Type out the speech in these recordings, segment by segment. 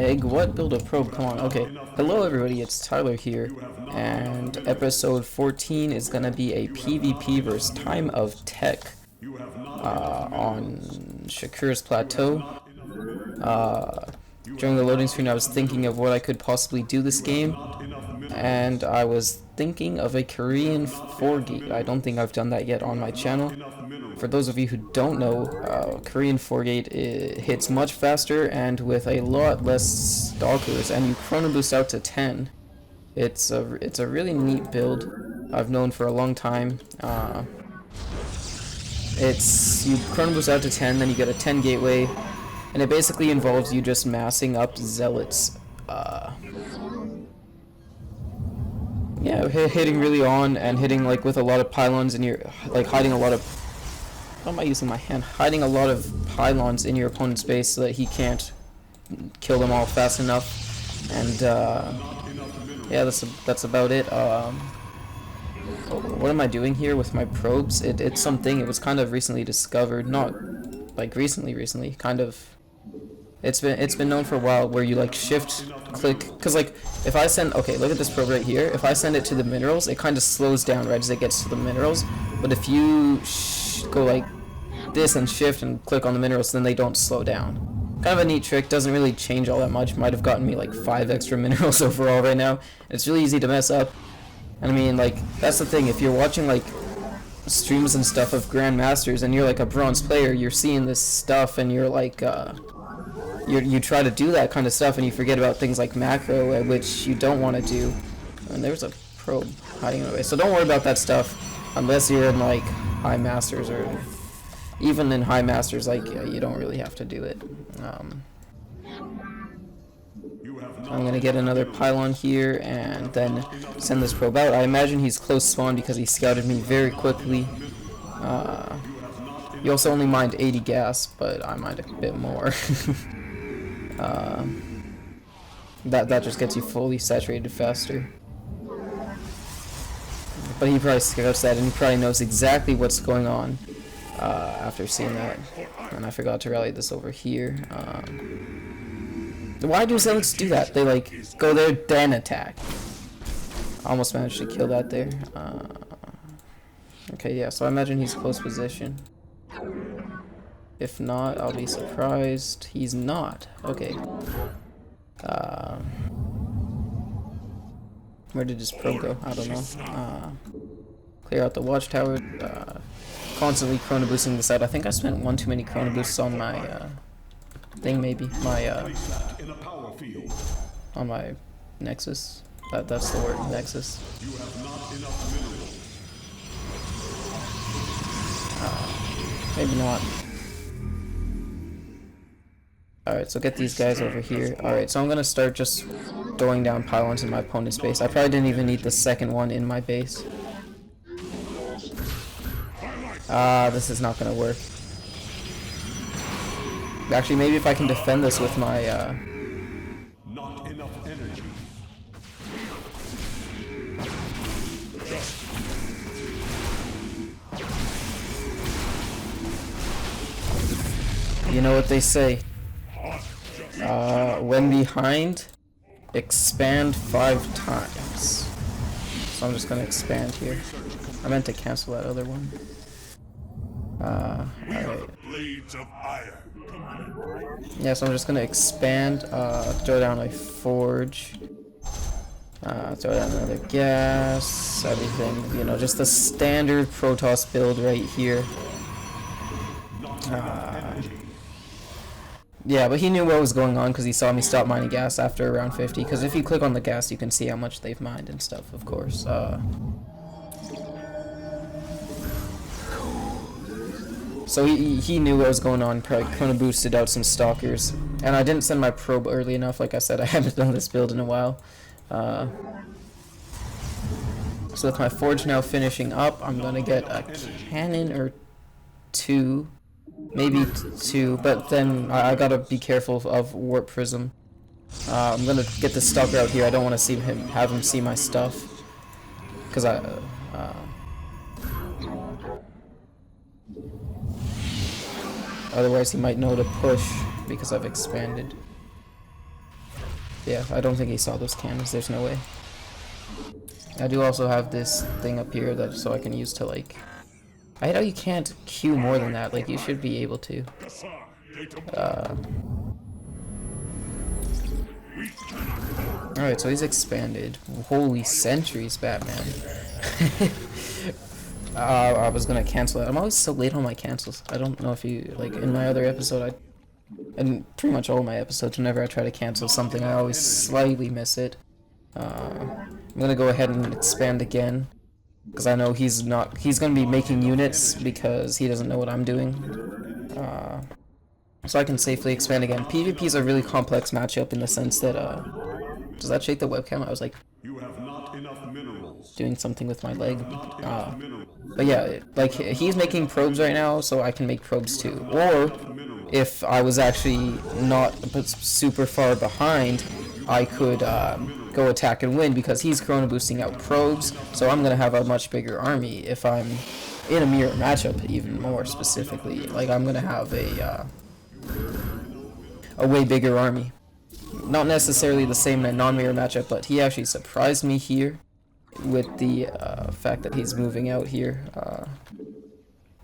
egg? What? Build a probe? Come on. Okay. Hello everybody, it's Tyler here, and episode 14 is gonna be a PvP versus TimeOfTeCH on Shakur's Plateau. During the loading screen I was thinking of what I could possibly do this game, and I was thinking of a Korean 4-gate. I don't think I've done that yet on my channel. For those of you who don't know, Korean 4-gate hits much faster and with a lot less stalkers, and you chrono boost out to 10. It's a really neat build I've known for a long time. You chrono boost out to 10, then you get a 10 gateway, and it basically involves you just massing up zealots. Yeah, hitting really on and hitting like with a lot of pylons, and you're like hiding a lot of. How am I using my hand? Hiding a lot of pylons in your opponent's base so that he can't kill them all fast enough. And yeah, that's about it. What am I doing here with my probes? It's something. It was kind of recently discovered, not like recently. Kind of. It's been known for a while where you like shift click, because like if I send, okay, look at this probe right here. If I send it to the minerals, it kind of slows down right as it gets to the minerals. But if you go like this and shift and click on the minerals, then they don't slow down. Kind of a neat trick, doesn't really change all that much. Might have gotten me like 5 extra minerals overall right now. It's really easy to mess up. And I mean, like, that's the thing, if you're watching like streams and stuff of Grandmasters and you're like a bronze player, you're seeing this stuff and you're like you try to do that kind of stuff and you forget about things like macro, which you don't want to do. And there's a probe hiding away, so don't worry about that stuff unless you're in like high masters, or even in high masters, like you don't really have to do it. I'm gonna get another pylon here and then send this probe out. I imagine he's close spawn because he scouted me very quickly. You also only mined 80 gas, but I mined a bit more. That just gets you fully saturated faster. But he probably scouts that and he probably knows exactly what's going on after seeing that. And I forgot to rally this over here. Why do zealots do that? They like go there then attack. Almost managed to kill that there. Okay, yeah, so I imagine he's close position. If not, I'll be surprised. He's not. Okay. Where did his probe go? I don't know. Clear out the watchtower. Constantly chrono boosting this out. I think I spent one too many chrono boosts on my thing, maybe. My on my nexus. That's the word, nexus. Maybe not. Alright, so get these guys over here. Alright, so I'm gonna start just throwing down pylons in my opponent's base. I probably didn't even need the second one in my base. This is not gonna work. Actually, maybe if I can defend this with my Not enough energy. you know what they say. When behind, expand 5 times. So I'm just gonna expand here. I meant to cancel that other one. Alright. Yeah, so I'm just gonna expand, throw down a forge, throw down another gas, everything, you know, just the standard Protoss build right here. Yeah, but he knew what was going on because he saw me stop mining gas after around 50, because if you click on the gas you can see how much they've mined and stuff, of course. So he knew what was going on, probably chrono boosted out some stalkers. And I didn't send my probe early enough, like I said, I haven't done this build in a while. So with my forge now finishing up, I'm gonna get a cannon or 2. Maybe 2, but then I gotta be careful of warp prism. I'm gonna get the stalker out here. I don't want to have him see my stuff, because otherwise he might know to push because I've expanded. Yeah, I don't think he saw those cannons. There's no way. I do also have this thing up here that so I can use to like. I know you can't queue more than that. Like you should be able to. Alright, so he's expanded. Holy centuries, Batman. I was gonna cancel it. I'm always so late on my cancels. I don't know if you like in my other episode. And pretty much all my episodes, whenever I try to cancel something, I always slightly miss it. I'm gonna go ahead and expand again, because I know he's gonna be making units because he doesn't know what I'm doing. So I can safely expand again. PvP is a really complex matchup in the sense that, does that shake the webcam? I was like, doing something with my leg. But yeah, like he's making probes right now, so I can make probes too. Or if I was actually not super far behind, I could go attack and win because he's chrono boosting out probes. So I'm gonna have a much bigger army if I'm in a mirror matchup, even more specifically. Like I'm gonna have a way bigger army. Not necessarily the same in a non-mirror matchup, but he actually surprised me here with the fact that he's moving out here.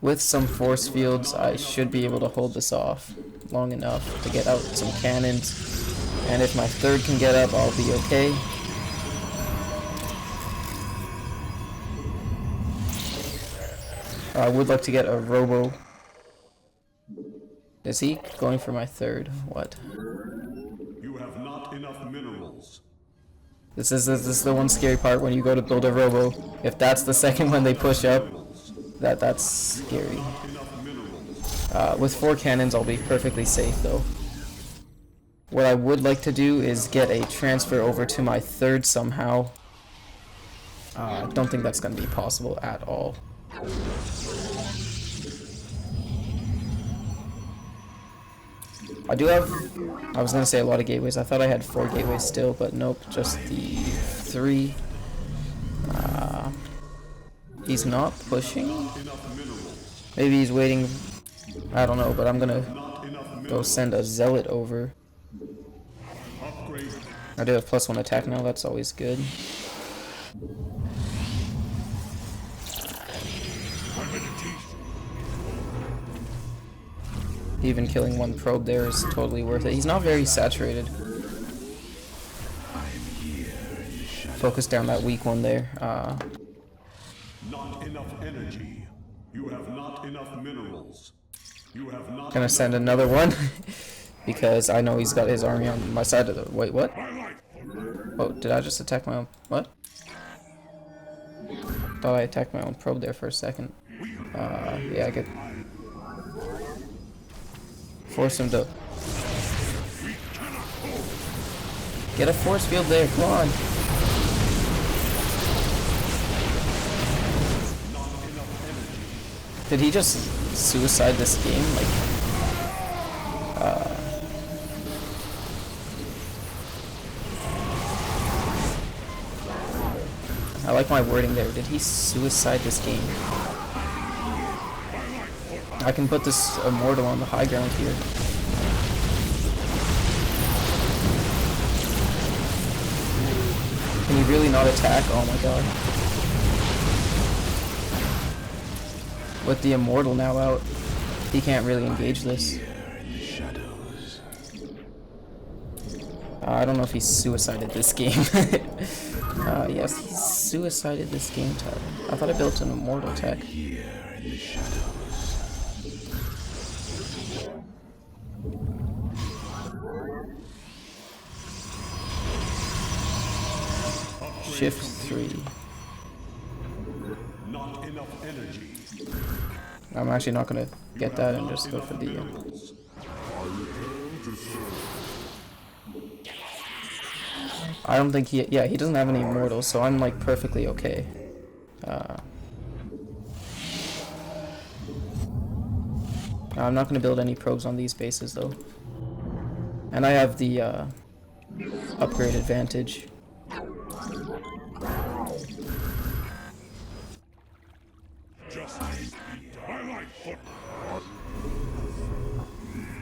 With some force fields, I should be able to hold this off long enough to get out some cannons. And if my third can get up, I'll be okay. I would like to get a robo. Is he going for my third? What? You have not enough minerals. This is the one scary part when you go to build a robo. If that's the second one they push up, that's scary. With 4 cannons, I'll be perfectly safe though. What I would like to do is get a transfer over to my third somehow. I don't think that's going to be possible at all. I do have, I was going to say a lot of gateways. I thought I had 4 gateways still, but nope, just the 3. He's not pushing? Maybe he's waiting, I don't know, but I'm going to go send a zealot over. I do have +1 attack now, that's always good. Even killing 1 probe there is totally worth it. He's not very saturated. Focus down that weak one there. Not enough energy. You have not enough minerals. You have not. Gonna send another one because I know he's got his army on my side of the. Wait, what? Oh, did I just attack my own? What? Thought I attacked my own probe there for a second. Yeah, I could force him to get a force field there. Come on. Did he just suicide this game? Like, I like my wording there. Did he suicide this game? I can put this immortal on the high ground here. Can he really not attack? Oh my god. With the immortal now out, he can't really engage this. I don't know if he suicided this game. Yes, he suicided this game, Tyler. I thought I built an immortal tech. Shift 3. Not enough energy. I'm actually not gonna get that and just go for the. I don't think he. Yeah, he doesn't have any immortals, so I'm like perfectly okay. I'm not gonna build any probes on these bases though, and I have the upgrade advantage.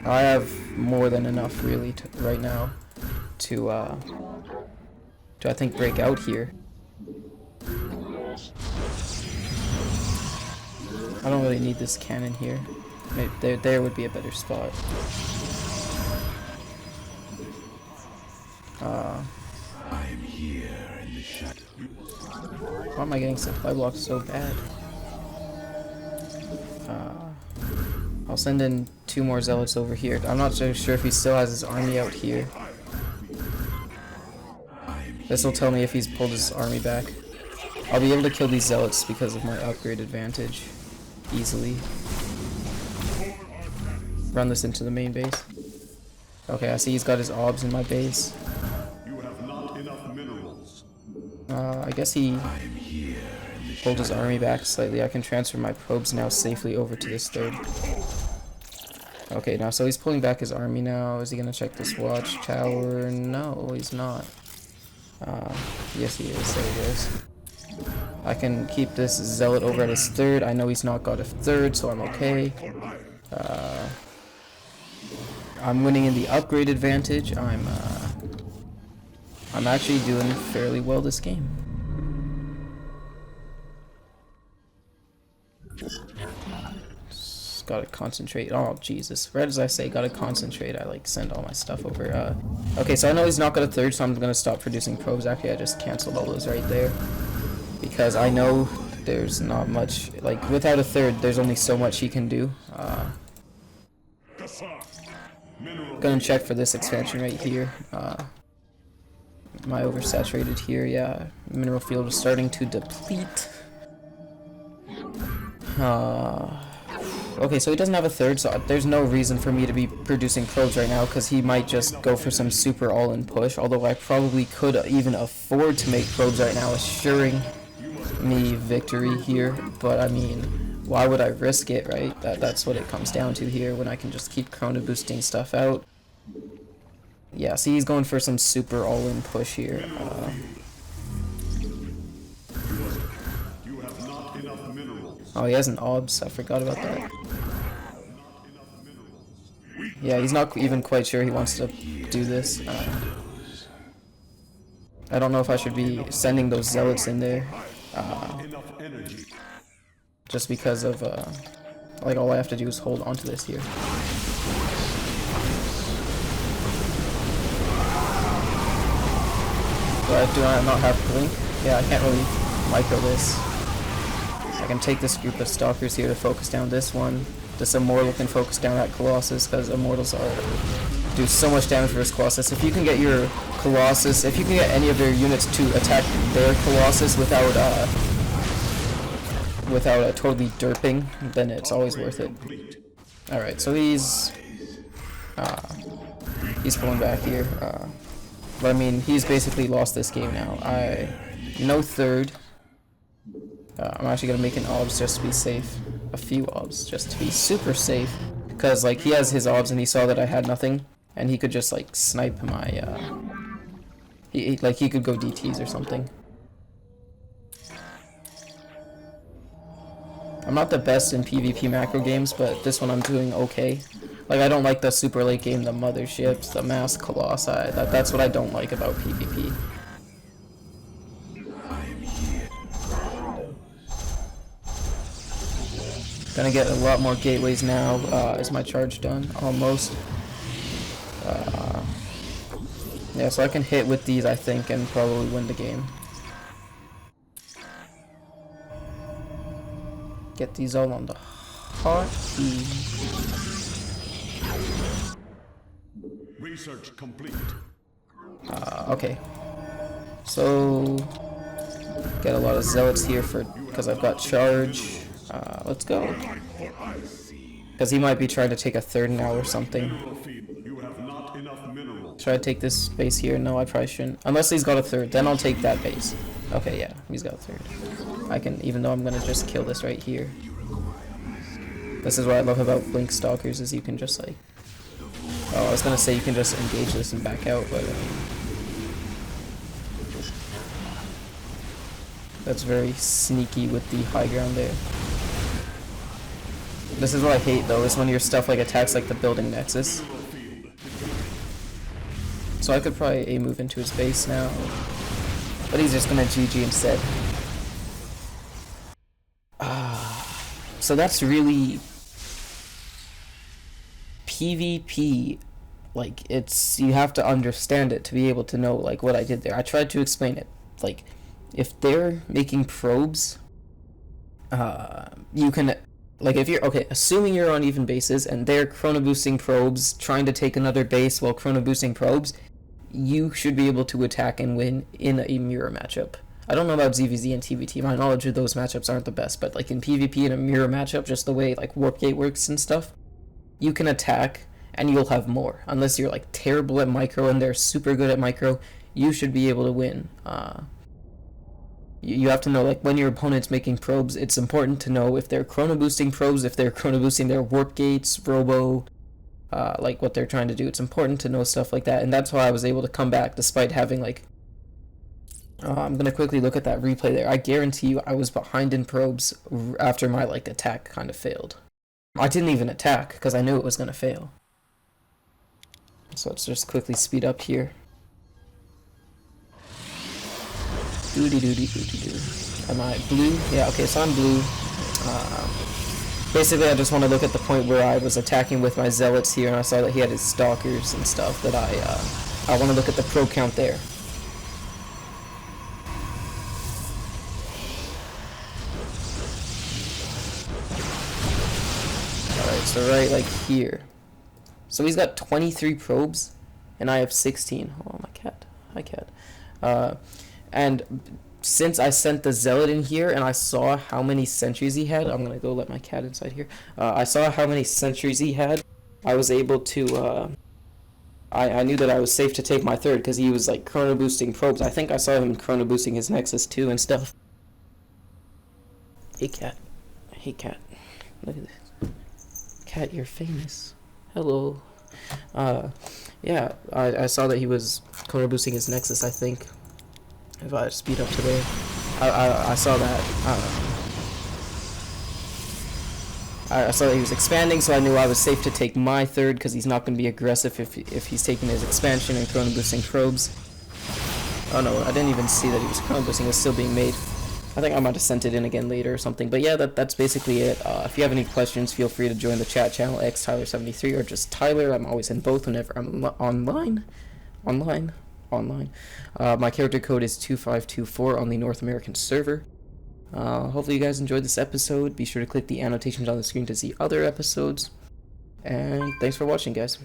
I have more than enough really right now to I think break out here. I don't really need this cannon here. Maybe there would be a better spot. I'm here in the shadow. Why am I getting supply blocks so bad? I'll send in 2 more zealots over here. I'm not so sure if he still has his army out here. This will tell me if he's pulled his army back. I'll be able to kill these zealots because of my upgrade advantage. Easily. Run this into the main base. Okay, I see he's got his obs in my base. You have not enough minerals. I guess he pulled his army back slightly. I can transfer my probes now safely over to this third. Okay, now so he's pulling back his army now. Is he gonna check this watch tower? No, he's not. Yes he is. There he is. I can keep this zealot over at his third. I know he's not got a third, so I'm okay. I'm winning in the upgrade advantage. I'm actually doing fairly well this game. Just gotta concentrate. Oh Jesus! Right as I say, gotta concentrate. I like send all my stuff over. Okay, so I know he's not got a third, so I'm gonna stop producing probes. Actually, I just canceled all those right there because I know there's not much. Like without a third, there's only so much he can do. Gonna check for this expansion right here. Am I oversaturated here? Yeah, mineral field is starting to deplete. Okay, so he doesn't have a third, so there's no reason for me to be producing probes right now because he might just go for some super all-in push, although I probably could even afford to make probes right now, assuring me victory here. But I mean, why would I risk it, right? That's what it comes down to here when I can just keep chrono boosting stuff out. Yeah, see, he's going for some super all-in push here. Oh, he has an obs. I forgot about that. Yeah, he's not even quite sure he wants to do this. I don't know if I should be sending those zealots in there. Just because of, like, all I have to do is hold on to this here. Do I not have blink? Yeah, I can't really micro this. I can take this group of stalkers here to focus down this one. This immortal can focus down that colossus because immortals do so much damage versus colossus. If you can get your colossus, if you can get any of their units to attack their colossus without totally derping, then it's always worth it. All right, so he's pulling back here. But I mean, he's basically lost this game now. No third. I'm actually gonna make an obs just to be safe. A few obs just to be super safe. Because like he has his obs and he saw that I had nothing, and he could just like snipe my. He could go DTs or something. I'm not the best in PvP macro games, but this one I'm doing okay. Like, I don't like the super late game, the motherships, the mass colossi. That's what I don't like about PvP. Gonna get a lot more gateways now. Is my charge done? Almost. Yeah, so I can hit with these, I think, and probably win the game. Get these all on the hot E. Research complete. Okay. So get a lot of zealots here because I've got charge. Let's go. Because he might be trying to take a third now or something. Should I take this base here? No, I probably shouldn't. Unless he's got a third, then I'll take that base. Okay, yeah, he's got a third. I can, even though I'm gonna just kill this right here. This is what I love about Blink Stalkers, is you can just like... Oh, I was gonna say you can just engage this and back out, but... that's very sneaky with the high ground there. This is what I hate though, is when your stuff like attacks like the building nexus. So I could probably A move into his base now. But he's just gonna GG instead. So that's really PvP. Like, it's, you have to understand it to be able to know, like, what I did there. I tried to explain it. Like, if they're making probes, you can, like, if you're, okay, assuming you're on even bases and they're chrono boosting probes, trying to take another base while chrono boosting probes, you should be able to attack and win in a mirror matchup. I don't know about ZVZ and TVT. My knowledge of those matchups aren't the best, but, like, in PvP in a mirror matchup, just the way, like, Warp Gate works and stuff, you can attack and you'll have more. Unless you're, like, terrible at micro and they're super good at micro, you should be able to win. You have to know, like, when your opponent's making probes, it's important to know if they're chrono boosting probes, if they're chrono boosting their warp gates, robo, like, what they're trying to do. It's important to know stuff like that, and that's why I was able to come back despite having, like, I'm gonna quickly look at that replay there. I guarantee you I was behind in probes after my, like, attack kind of failed. I didn't even attack because I knew it was gonna fail. So let's just quickly speed up here. Doody doody doody doo. Am I blue? Yeah, okay, so I'm blue. Basically, I just want to look at the point where I was attacking with my zealots here, and I saw that he had his stalkers and stuff. That I want to look at the pro count there. All right, so right like here. So he's got 23 probes, and I have 16. Oh, my cat. Hi, cat. And since I sent the zealot in here and I saw how many sentries he had, I'm going to go let my cat inside here. I saw how many sentries he had. I was able to, I knew that I was safe to take my third because he was, like, chrono boosting probes. I think I saw him chrono boosting his Nexus too and stuff. Hey, cat. Hey, cat. Look at this. Cat, you're famous. Hello. Yeah, I saw that he was chrono boosting his Nexus, I think. If I speed up to there, I saw that. I saw that he was expanding, so I knew I was safe to take my third because he's not going to be aggressive if he's taking his expansion and chrono boosting probes. Oh no, I didn't even see that he was chrono boosting. It was still being made. I think I might have sent it in again later or something. But yeah, that's basically it. If you have any questions, feel free to join the chat channel xtyler73 or just Tyler. I'm always in both whenever I'm online. My character code is 2524 on the North American server. Hopefully you guys enjoyed this episode. Be sure to click the annotations on the screen to see other episodes. And thanks for watching, guys.